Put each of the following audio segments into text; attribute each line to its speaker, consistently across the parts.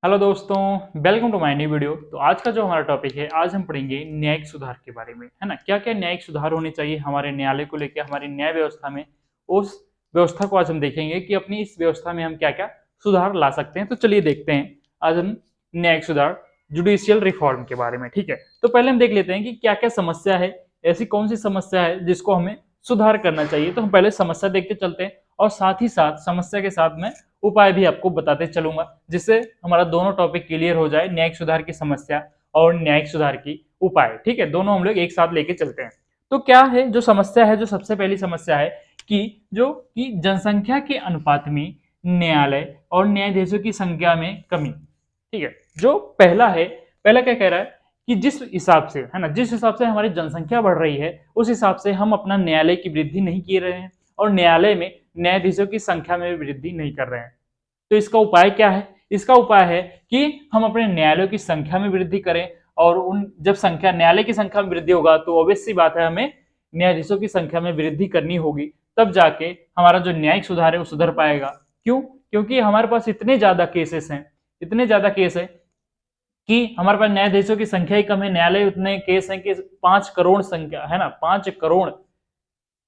Speaker 1: Hello दोस्तों, welcome to my new video. तो आज का जो हमारा टॉपिक है, आज हम पढ़ेंगे न्यायिक सुधार के बारे में, है ना। क्या क्या न्यायिक सुधार होने चाहिए हमारे न्यायालय को लेकर, हमारी न्याय व्यवस्था में। उस व्यवस्था को आज हम देखेंगे कि अपनी इस व्यवस्था में हम क्या क्या सुधार ला सकते हैं। तो चलिए देखते हैं आज हम न्यायिक सुधार, जुडिशियल रिफॉर्म के बारे में। ठीक है, तो पहले हम देख लेते हैं कि क्या क्या समस्या है, ऐसी कौन सी समस्या है जिसको हमें सुधार करना चाहिए। तो हम पहले समस्या देखते चलते हैं और साथ ही साथ समस्या के साथ में उपाय भी आपको बताते चलूंगा, जिससे हमारा दोनों टॉपिक क्लियर हो जाए, न्यायिक सुधार की समस्या और न्यायिक सुधार की उपाय। ठीक है, दोनों हम लोग एक साथ लेके चलते हैं। तो क्या है जो समस्या है, जो सबसे पहली समस्या है कि जनसंख्या के अनुपात में न्यायालय और न्यायाधीशों की संख्या में कमी। ठीक है, जो पहला है, पहला क्या कह रहा है कि जिस हिसाब से, है ना, जिस हिसाब से हमारी जनसंख्या बढ़ रही है उस हिसाब से हम अपना न्यायालय की वृद्धि नहीं कर रहे हैं और न्यायालय में न्यायाधीशों की संख्या में वृद्धि नहीं कर रहे हैं। तो इसका उपाय क्या है? इसका उपाय है कि हम अपने न्यायालयों की संख्या में वृद्धि करें और उन जब संख्या न्यायालय की संख्या में वृद्धि होगा तो ऑब्वियस सी बात है हमें न्यायाधीशों की संख्या में वृद्धि करनी होगी, तब जाके हमारा जो न्यायिक सुधार है वो सुधर पाएगा। क्यों? क्योंकि हमारे पास इतने ज्यादा केसेस हैं, इतने ज्यादा केस है कि हमारे पास न्यायाधीशों की संख्या ही कम है। न्यायालय उतने केस हैं कि 5 करोड़ संख्या है ना, 5 करोड़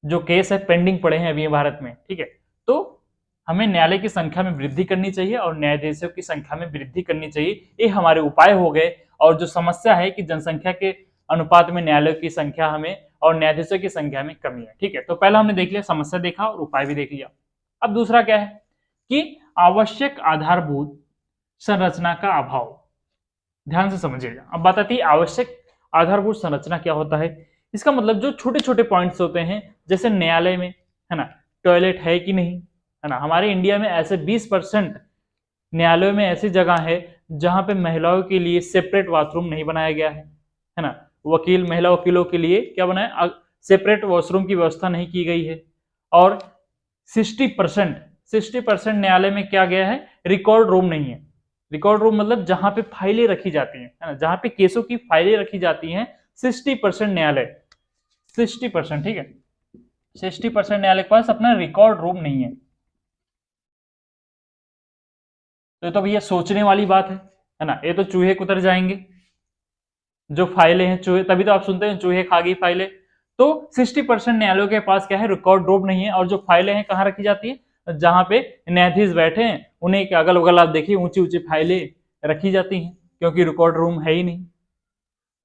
Speaker 1: जो केस है पेंडिंग पड़े हैं अभी भारत में। ठीक है, तो हमें न्यायालय की संख्या में वृद्धि करनी चाहिए और न्यायाधीशों की संख्या में वृद्धि करनी चाहिए। ये हमारे उपाय हो गए। और जो समस्या है कि जनसंख्या के अनुपात में न्यायालयों की संख्या हमें और न्यायाधीशों की संख्या में कमी है। ठीक है, तो पहला हमने देख लिया, समस्या देखा और उपाय भी देख लिया। अब दूसरा क्या है कि आवश्यक आधारभूत संरचना का अभाव। ध्यान से समझिएगा, अब बात आती है आवश्यक आधारभूत संरचना क्या होता है। इसका मतलब जो छोटे छोटे पॉइंट्स होते हैं, जैसे न्यायालय में, है ना, टॉयलेट है कि नहीं, है ना। हमारे इंडिया में ऐसे 20% न्यायालयों में ऐसी जगह है जहां पे महिलाओं के लिए सेपरेट बाथरूम नहीं बनाया गया है ना। महिला वकीलों के लिए क्या बनाया, सेपरेट वॉशरूम की व्यवस्था नहीं की गई है। और 60% न्यायालय में क्या गया है, रिकॉर्ड रूम नहीं है। रिकॉर्ड रूम मतलब जहां पे फाइलें रखी जाती हैं, है ना, जहां पे केसों की फाइलें रखी जाती हैं। 60% न्यायालय, 60%, ठीक है, 60% न्यायालय के पास अपना रिकॉर्ड रूम नहीं है। तो भैया सोचने वाली बात है ना। ये तो चूहे कुतर जाएंगे जो फाइलें हैं, चूहे, तभी तो आप सुनते हैं चूहे खा गई फाइलें। तो 60% न्यायालयों के पास क्या है, रिकॉर्ड रूम नहीं है। और जो फाइलें हैं कहाँ रखी जाती है, जहां पे न्यायाधीश बैठे हैं उन्हें के अगल बगल आप देखिए ऊंची ऊंची फाइलें रखी जाती हैं, क्योंकि रिकॉर्ड रूम है ही नहीं।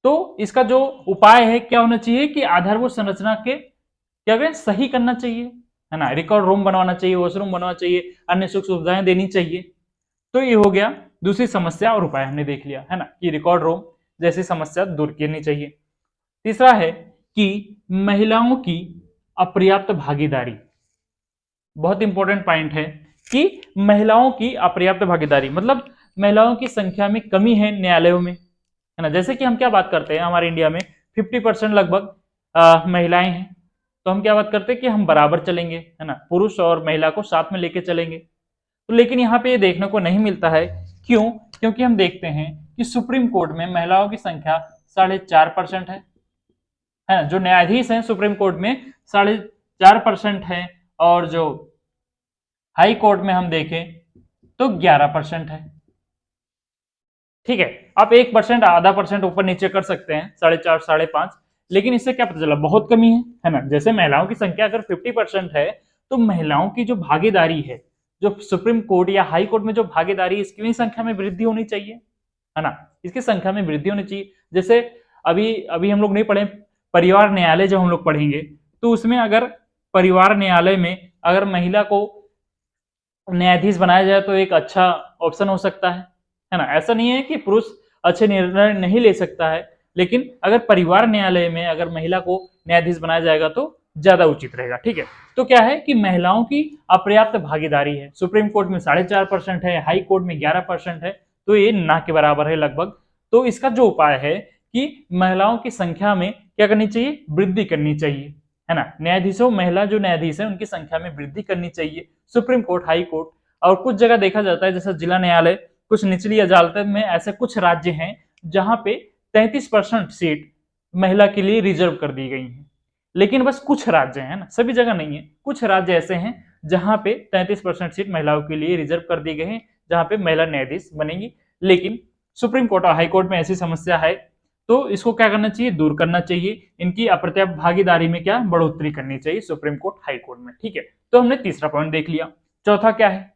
Speaker 1: तो इसका जो उपाय है क्या होना चाहिए कि आधारभूत संरचना के क्या करें, सही करना चाहिए, है ना। रिकॉर्ड रूम बनवाना चाहिए, वॉशरूम बनवाना चाहिए, अन्य सुख सुविधाएं देनी चाहिए। तो ये हो गया दूसरी समस्या और उपाय हमने देख लिया, है ना, कि रिकॉर्ड रूम जैसी समस्या दूर करनी चाहिए। तीसरा है कि महिलाओं की अपर्याप्त भागीदारी। बहुत इंपॉर्टेंट पॉइंट है कि महिलाओं की अपर्याप्त भागीदारी मतलब महिलाओं की संख्या में कमी है न्यायालयों में, है ना। जैसे कि हम क्या बात करते हैं, हमारे इंडिया में 50% लगभग महिलाएं हैं। तो हम क्या बात करते हैं कि हम बराबर चलेंगे, है ना, पुरुष और महिला को साथ में लेके चलेंगे। तो लेकिन यहाँ पे ये देखने को नहीं मिलता है। क्यों? क्योंकि हम देखते हैं कि सुप्रीम कोर्ट में महिलाओं की संख्या 4.5% है ना। जो न्यायाधीश हैं सुप्रीम कोर्ट में 4.5% है, और जो हाई कोर्ट में हम देखें तो 11% है। ठीक है, आप 1% आधा परसेंट ऊपर नीचे कर सकते हैं, 4.5 5.5, लेकिन इससे क्या पता चला, बहुत कमी है ना। जैसे महिलाओं की संख्या अगर 50% है तो महिलाओं की जो भागीदारी है, जो सुप्रीम कोर्ट या हाई कोर्ट में जो भागीदारी, इसकी भी संख्या में वृद्धि होनी चाहिए, है ना। इसकी संख्या में वृद्धि होनी चाहिए। जैसे अभी अभी हम लोग नहीं पढ़े परिवार न्यायालय, जब हम लोग पढ़ेंगे तो उसमें अगर परिवार न्यायालय में अगर महिला को न्यायाधीश बनाया जाए तो एक अच्छा ऑप्शन हो सकता है ना। ऐसा नहीं है कि पुरुष अच्छे निर्णय नहीं ले सकता है, लेकिन अगर परिवार न्यायालय में अगर महिला को न्यायाधीश बनाया जाएगा तो ज्यादा उचित रहेगा। ठीक है, तो क्या है कि महिलाओं की अपर्याप्त भागीदारी है। सुप्रीम कोर्ट में 4.5% है, हाई कोर्ट में 11% है, तो ये ना के बराबर है लगभग। तो इसका जो उपाय है कि महिलाओं की संख्या में क्या करनी चाहिए, वृद्धि करनी चाहिए, है ना। न्यायाधीशों, महिला जो न्यायाधीश है उनकी संख्या में वृद्धि करनी चाहिए, सुप्रीम कोर्ट, हाई कोर्ट। और कुछ जगह देखा जाता है जैसे जिला न्यायालय, कुछ निचली अदालत में ऐसे कुछ राज्य हैं जहां पे 33% सीट महिला के लिए रिजर्व कर दी गई है। लेकिन बस कुछ राज्य हैं ना, सभी जगह नहीं है, कुछ राज्य ऐसे हैं जहां पे 33% सीट महिलाओं के लिए रिजर्व कर दी गई है, जहां पे महिला न्यायाधीश बनेंगी। लेकिन सुप्रीम कोर्ट और हाई कोर्ट में ऐसी समस्या है तो इसको क्या करना चाहिए, दूर करना चाहिए। इनकी अप्रत्यक्ष भागीदारी में क्या बढ़ोतरी करनी चाहिए सुप्रीम कोर्ट हाई कोर्ट में। ठीक है, तो हमने तीसरा पॉइंट देख लिया। चौथा क्या है,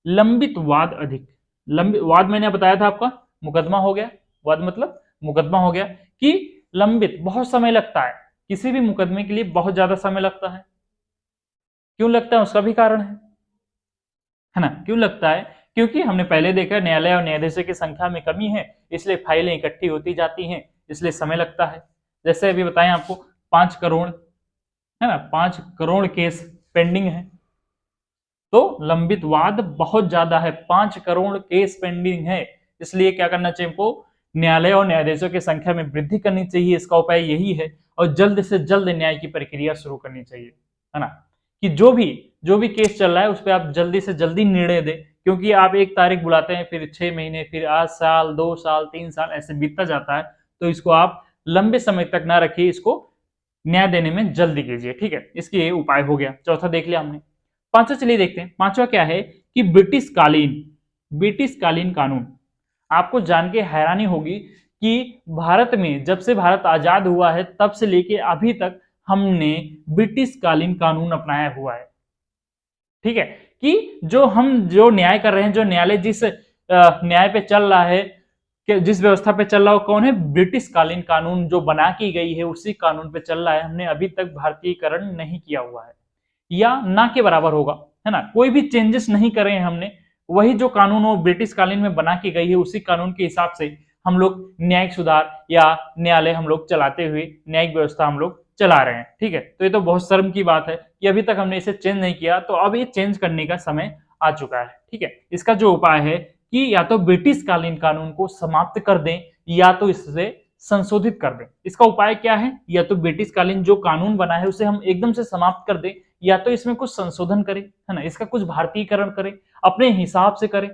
Speaker 1: लंबित वाद अधिक। लंबित वाद मैंने बताया था आपका मुकदमा हो गया, वाद मतलब मुकदमा हो गया कि लंबित बहुत समय लगता है, किसी भी मुकदमे के लिए बहुत ज्यादा समय लगता है। क्यों लगता है उसका भी कारण है ना। क्यों लगता है, क्योंकि हमने पहले देखा न्यायालय और न्यायाधीशों की संख्या में कमी है, इसलिए फाइलें इकट्ठी होती जाती हैं, इसलिए समय लगता है। जैसे अभी बताएं आपको 5 करोड़ है ना, 5 करोड़ केस पेंडिंग है, तो लंबित वाद बहुत ज्यादा है, 5 करोड़ केस पेंडिंग है, इसलिए क्या करना चाहिए हमको, न्यायालय और न्यायाधीशों की संख्या में वृद्धि करनी चाहिए। इसका उपाय यही है, और जल्द से जल्द न्याय की प्रक्रिया शुरू करनी चाहिए, है ना, कि जो भी केस चल रहा है उस पर आप जल्दी से जल्दी निर्णय दें, क्योंकि आप एक तारीख बुलाते हैं, फिर 6 महीने, फिर 8 साल, 2 साल, 3 साल ऐसे बीतता जाता है, तो इसको आप लंबे समय तक ना रखिए, इसको न्याय देने में जल्दी कीजिए। ठीक है, इसके ये उपाय हो गया, चौथा देख लिया हमने। पांचवा चलिए देखते हैं, पांचवा क्या है कि ब्रिटिश कालीन कानून। आपको जान के हैरानी होगी कि भारत में जब से भारत आजाद हुआ है तब से लेके अभी तक हमने ब्रिटिश कालीन कानून अपनाया हुआ है। ठीक है, कि जो न्याय कर रहे हैं, जो न्यायालय जिस न्याय पे चल रहा है, जिस व्यवस्था पे चल रहा है, कौन है, ब्रिटिश कालीन कानून जो बना की गई है उसी कानून पे चल रहा है। हमने अभी तक भारतीयकरण नहीं किया हुआ है, या ना के बराबर होगा, है ना, कोई भी चेंजेस नहीं करे हैं हमने, वही जो कानून वो ब्रिटिश कालीन में बना की गई है उसी कानून के हिसाब से हम लोग न्यायिक सुधार या न्यायालय हम लोग चलाते हुए न्यायिक व्यवस्था हम लोग चला रहे हैं। ठीक है, तो ये तो बहुत शर्म की बात है कि अभी तक हमने इसे चेंज नहीं किया, तो अब ये चेंज करने का समय आ चुका है। ठीक है, इसका जो उपाय है कि या तो ब्रिटिश कालीन कानून को समाप्त कर दें या तो इससे संशोधित कर दें। इसका उपाय क्या है, या तो ब्रिटिश कालीन जो कानून बना है उसे हम एकदम से समाप्त कर दें, या तो इसमें कुछ संशोधन करें, है ना, इसका कुछ भारतीयकरण करें, अपने हिसाब से करें।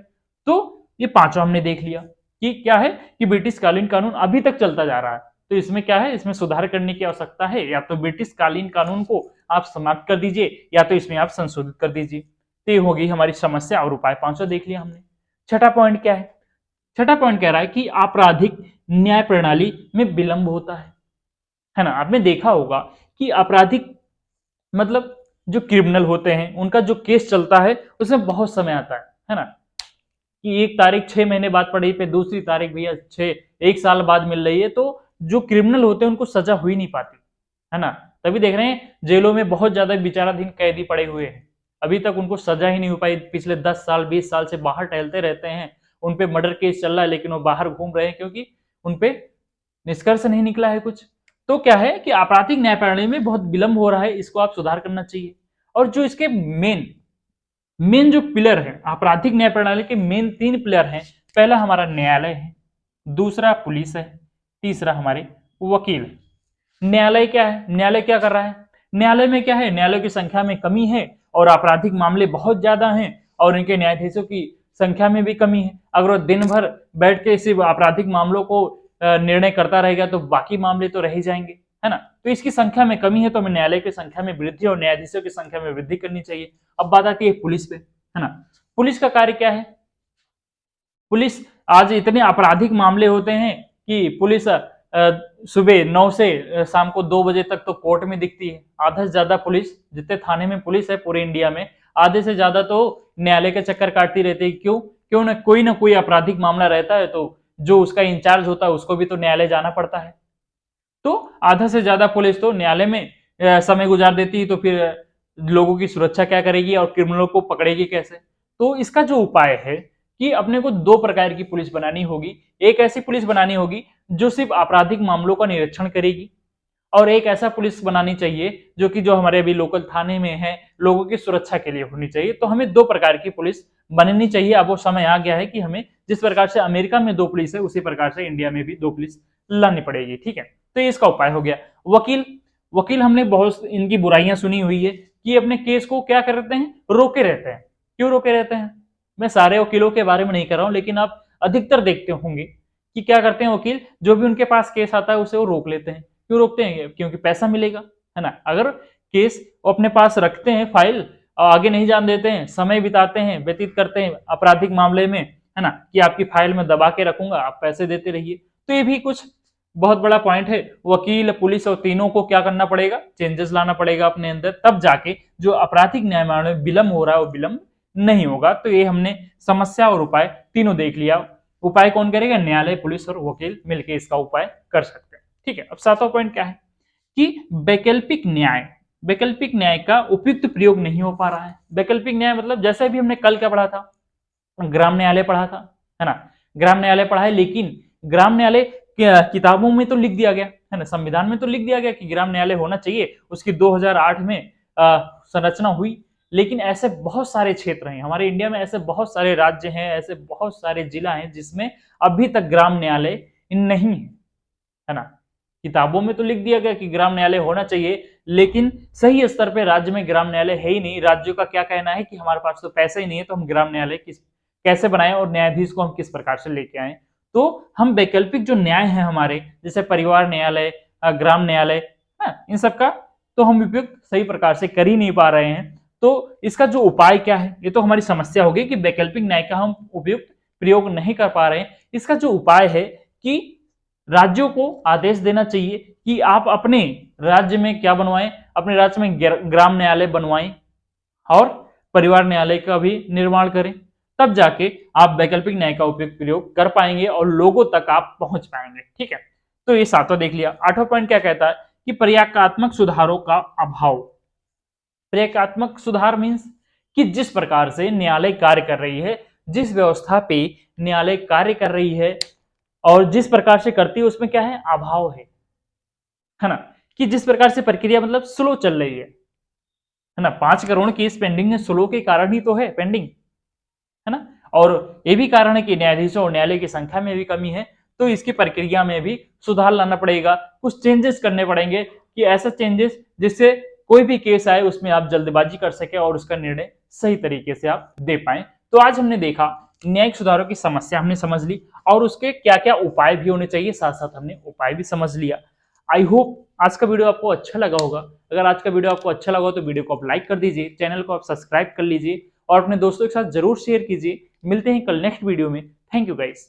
Speaker 1: तो ये पांचवा हमने देख लिया कि क्या है कि ब्रिटिश कालीन कानून अभी तक चलता जा रहा है, तो इसमें क्या है, इसमें सुधार करने की आवश्यकता है, या तो ब्रिटिश कालीन कानून को आप समाप्त कर दीजिए या तो इसमें आप संशोधित कर दीजिए। तो ये होगी हमारी समस्या और उपाय, पांचवा देख लिया हमने। छठा पॉइंट क्या है, छठा पॉइंट कह रहा है कि आपराधिक न्याय प्रणाली में विलंब होता है ना। आपने देखा होगा कि आपराधिक मतलब जो क्रिमिनल होते हैं उनका जो केस चलता है उसमें बहुत समय आता है ना, कि एक तारीख 6 महीने बाद पड़ी, पे दूसरी तारीख भैया 1 साल बाद मिल रही है, तो जो क्रिमिनल होते हैं उनको सजा हो ही नहीं पाती, है ना। तभी देख रहे हैं जेलों में बहुत ज्यादा विचाराधीन कैदी पड़े हुए हैं, अभी तक उनको सजा ही नहीं हो पाई, पिछले 10 साल 20 साल से बाहर टहलते रहते हैं, उनपे मर्डर केस चल रहा है लेकिन वो बाहर घूम रहे हैं क्योंकि उनपे निष्कर्ष नहीं निकला है कुछ। तो क्या है कि आपराधिक न्याय प्रणाली में बहुत विलंब हो रहा है, इसको आप सुधार करना चाहिए। और जो इसके मेन जो पिलर है आपराधिक न्याय प्रणाली के, मेन 3 पिलर हैं। पहला हमारा न्यायालय है, दूसरा पुलिस है, तीसरा हमारे वकील है। न्यायालय क्या है, न्यायालय क्या कर रहा है, न्यायालय में क्या है, न्यायालय की संख्या में कमी है और आपराधिक मामले बहुत ज्यादा हैं और इनके न्यायाधीशों की संख्या में भी कमी है। अगर वो दिन भर बैठ के सिर्फ आपराधिक मामलों को निर्णय करता रहेगा तो बाकी मामले तो रह ही जाएंगे, है ना। तो इसकी संख्या में कमी है, तो हमें न्यायालय की संख्या में वृद्धि और न्यायाधीशों की संख्या में वृद्धि करनी चाहिए। अब बात आती है पुलिस पे, है ना। पुलिस का कार्य क्या है, पुलिस आज इतने आपराधिक मामले होते हैं कि पुलिस सुबह 9 से शाम को 2 बजे तक तो कोर्ट में दिखती है। आधा से ज्यादा पुलिस, जितने थाने में पुलिस है पूरे इंडिया में, आधे से ज्यादा तो न्यायालय के चक्कर काटती रहती है। क्यों ना कोई आपराधिक मामला रहता है तो जो उसका इंचार्ज होता है उसको भी तो न्यायालय जाना पड़ता है। तो आधा से ज्यादा पुलिस तो न्यायालय में समय गुजार देती है, तो फिर लोगों की सुरक्षा क्या करेगी और क्रिमिनलों को पकड़ेगी कैसे। तो इसका जो उपाय है कि अपने को 2 प्रकार की पुलिस बनानी होगी। एक ऐसी पुलिस बनानी होगी जो सिर्फ आपराधिक मामलों का निरीक्षण करेगी, और एक ऐसा पुलिस बनानी चाहिए जो हमारे अभी लोकल थाने में है, लोगों की सुरक्षा के लिए होनी चाहिए। तो हमें 2 प्रकार की पुलिस बननी चाहिए। अब वो समय आ गया है कि हमें जिस प्रकार से अमेरिका में 2 पुलिस है उसी प्रकार से इंडिया में भी 2 पुलिस लानी पड़ेगी। ठीक है, तो इसका उपाय हो गया। वकील हमने बहुत इनकी बुराइयां सुनी हुई है कि अपने केस को क्या करते हैं, रोके रहते हैं। क्यों रोके रहते हैं, मैं सारे वकीलों के बारे में नहीं कर रहा हूं, लेकिन आप अधिकतर देखते होंगे कि क्या करते हैं वकील, जो भी उनके पास केस आता है उसे वो रोक लेते हैं। क्यों रोकते हैं, क्योंकि पैसा मिलेगा, है ना। अगर केस वो अपने पास रखते हैं फाइल और आगे नहीं जान देते हैं, समय बिताते हैं, व्यतीत करते हैं आपराधिक मामले में, है ना, कि आपकी फाइल में दबा के रखूंगा, आप पैसे देते रहिए। तो ये भी कुछ बहुत बड़ा पॉइंट है। वकील, पुलिस और तीनों को क्या करना पड़ेगा, चेंजेस लाना पड़ेगा अपने अंदर, तब जाके जो आपराधिक न्याय मामले में विलंब हो रहा है वो विलंब नहीं होगा। तो ये हमने समस्या और उपाय तीनों देख लिया। उपाय कौन करेगा, न्यायालय, पुलिस और वकील मिलकर इसका उपाय कर सकते हैं। ठीक है, अब सातवां पॉइंट क्या है कि वैकल्पिक न्याय, वैकल्पिक न्याय का उपयुक्त प्रयोग नहीं हो पा रहा है। वैकल्पिक न्याय मतलब जैसे भी हमने कल क्या पढ़ा था, ग्राम न्यायालय पढ़ा था, है ना, ग्राम न्यायालय पढ़ा है, लेकिन ग्राम न्यायालय किताबों में तो लिख दिया गया है ना, संविधान में तो लिख दिया गया कि ग्राम न्यायालय होना चाहिए, उसकी 2008 में संरचना हुई। लेकिन ऐसे बहुत सारे क्षेत्र हैं हमारे इंडिया में, ऐसे बहुत सारे राज्य हैं, ऐसे बहुत सारे जिला हैं जिसमें अभी तक ग्राम न्यायालय नहीं है ना। किताबों में तो लिख दिया गया कि ग्राम न्यायालय होना चाहिए, लेकिन सही स्तर पे राज्य में ग्राम न्यायालय है ही नहीं। राज्यों का क्या कहना है कि हमारे पास तो पैसे ही नहीं है, तो हम ग्राम न्यायालय कैसे बनाएं और न्यायाधीश को हम किस प्रकार से लेके आए। तो हम वैकल्पिक जो न्याय है हमारे, जैसे परिवार न्यायालय, ग्राम न्यायालय, इन सब का तो हम उपयोग सही प्रकार से कर ही नहीं पा रहे हैं। तो इसका जो उपाय क्या है, ये तो हमारी समस्या होगी कि वैकल्पिक न्याय का हम उपयुक्त प्रयोग नहीं कर पा रहे हैं। इसका जो उपाय है कि राज्यों को आदेश देना चाहिए कि आप अपने राज्य में क्या बनवाएं, अपने राज्य में ग्राम न्यायालय बनवाएं और परिवार न्यायालय का भी निर्माण करें, तब जाके आप वैकल्पिक न्याय का उपयुक्त प्रयोग कर पाएंगे और लोगों तक आप पहुंच पाएंगे। ठीक है, तो ये सातवां देख लिया। आठवां पॉइंट क्या कहता है कि पर्याकात्मक सुधारों का अभाव। पर्याकात्मक सुधार मीन्स कि जिस प्रकार से न्यायालय कार्य कर रही है, जिस व्यवस्था पे न्यायालय कार्य कर रही है और जिस प्रकार से करती है, उसमें क्या है, अभाव है ना, कि जिस प्रकार से प्रक्रिया मतलब स्लो चल रही है ना। 5 करोड़ केस पेंडिंग है, स्लो के कारण ही तो है पेंडिंग, है ना। और ये भी कारण है कि न्यायाधीशों और न्यायालय की संख्या में भी कमी है, तो इसकी प्रक्रिया में भी सुधार लाना पड़ेगा, कुछ चेंजेस करने पड़ेंगे, कि ऐसा चेंजेस जिससे कोई भी केस आए उसमें आप जल्दबाजी कर सके और उसका निर्णय सही तरीके से आप दे पाए। तो आज हमने देखा न्यायिक सुधारों की समस्या हमने समझ ली और उसके क्या क्या उपाय भी होने चाहिए, साथ साथ हमने उपाय भी समझ लिया। आई होप आज का वीडियो आपको अच्छा लगा होगा। अगर आज का वीडियो आपको अच्छा लगा तो वीडियो को आप लाइक कर दीजिए, चैनल को आप सब्सक्राइब कर लीजिए और अपने दोस्तों के साथ जरूर शेयर कीजिए। मिलते हैं कल नेक्स्ट वीडियो में। Thank you guys.